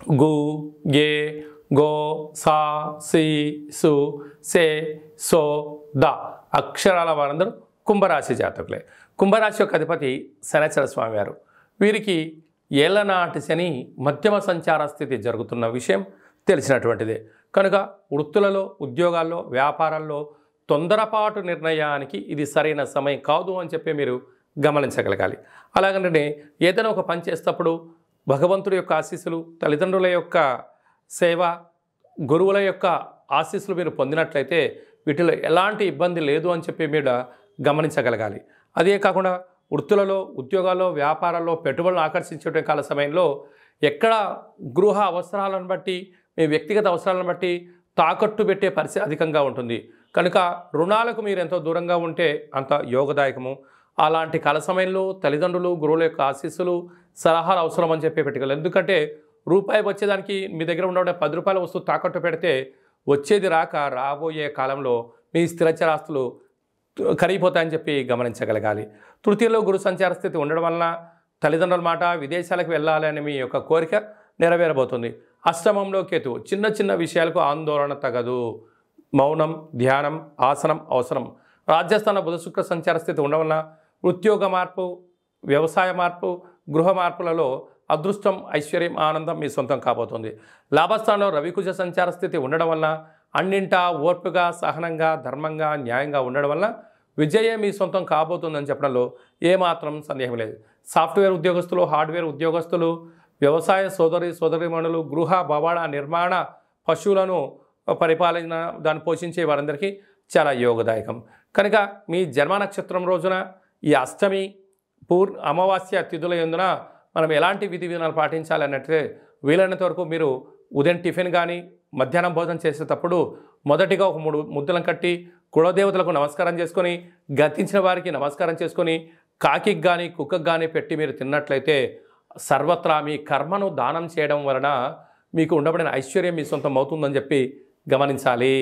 గు గే గో సా సి సు say so the అక్షరాల వారందరూ కుంభరాశి జాతకులే. కుంభరాశి యొక్క అధిపతి శనైశ్వర స్వామి వారు. వీరికి ఏళ్లనాటి శని మధ్యమ సంచార స్థితి జరుగుతున్న విషయం తెలిసినటువంటిదే. కనుక వృత్తులలో, ఉద్యోగాల్లో, వ్యాపారాల్లో తొందరపాటు నిర్ణయానికి ఇది సరైన సమయం కాదు అని చెప్పి మీరు గమనించగలగాలి. అలాగంటే ఏదైనా ఒక పని చేసేటప్పుడు భగవంతుడి యొక్క ఆశీస్సులు, తల్లిదండ్రుల యొక్క సేవ, గురువుల యొక్క ఆశీస్సులు మీరు పొందినట్లయితే వీటిలో ఎలాంటి ఇబ్బంది లేదు అని చెప్పి మీరు గమనించగలగాలి. అదే కాకుండా వృత్తులలో, ఉద్యోగాల్లో, వ్యాపారాల్లో పెట్టుబడులు ఆకర్షించే కాల సమయంలో ఎక్కడ గృహ అవసరాలను బట్టి, మీ వ్యక్తిగత అవసరాలను బట్టి తాకట్టు పెట్టే పరిస్థితి అధికంగా ఉంటుంది. కనుక రుణాలకు మీరు ఎంతో దూరంగా ఉంటే అంత యోగదాయకము. అలాంటి కాల సమయంలో తల్లిదండ్రులు, గురువుల యొక్క ఆశీస్సులు, సలహాలు అవసరం అని చెప్పి పెట్టుకోవాలి. ఎందుకంటే రూపాయి వచ్చేదానికి మీ దగ్గర ఉన్న 10 రూపాయల వస్తువు తాకట్టు పెడితే వచ్చేది రాక రాబోయే కాలంలో మీ స్థిరచరాస్తులు కరిగిపోతాయని చెప్పి గమనించగలగాలి. తృతీయలో గురు సంచార స్థితి ఉండడం వలన తల్లిదండ్రుల మాట, విదేశాలకు వెళ్ళాలని మీ యొక్క కోరిక నెరవేరబోతుంది. అష్టమంలో కేతువు. చిన్న చిన్న విషయాలకు ఆందోళన తగదు. మౌనం, ధ్యానం, ఆసనం అవసరం. రాజ్యస్థాన బుధ శుక్ర సంచార స్థితి ఉండడం వలన ఉద్యోగ మార్పు, వ్యవసాయ మార్పు, గృహ మార్పులలో అదృష్టం, ఐశ్వర్యం, ఆనందం మీ సొంతం కాబోతుంది. లాభస్థానంలో రవికుజ సంచార స్థితి ఉండడం వలన అన్నింటా ఓర్పుగా, సహనంగా, ధర్మంగా, న్యాయంగా ఉండడం వల్ల విజయం మీ సొంతం కాబోతుందని చెప్పడంలో ఏమాత్రం సందేహం లేదు. సాఫ్ట్వేర్ ఉద్యోగస్తులు, హార్డ్వేర్ ఉద్యోగస్తులు, వ్యవసాయ సోదరిమణులు, గృహ భవన నిర్మాణ, పశువులను పరిపాలన, దాన్ని పోషించే వారందరికీ చాలా యోగదాయకం. కనుక మీ జన్మ నక్షత్రం రోజున ఈ అష్టమి, అమావాస్య తిథుల యందున మనం ఎలాంటి విధి విధానాలు పాటించాలి అన్నట్లయితే వీలైనంత వరకు మీరు ఉదయం టిఫిన్ కానీ, మధ్యాహ్నం భోజనం చేసేటప్పుడు మొదటిగా ఒక 3 ముద్దలను కట్టి కులదేవతలకు నమస్కారం చేసుకొని, గతించిన వారికి నమస్కారం చేసుకొని, కాకికి కానీ, కుక్కకు కానీ పెట్టి మీరు తిన్నట్లయితే సర్వత్రా మీ కర్మను దానం చేయడం వలన మీకు ఉండబడిన ఐశ్వర్యం మీ సొంతం అవుతుందని చెప్పి గమనించాలి.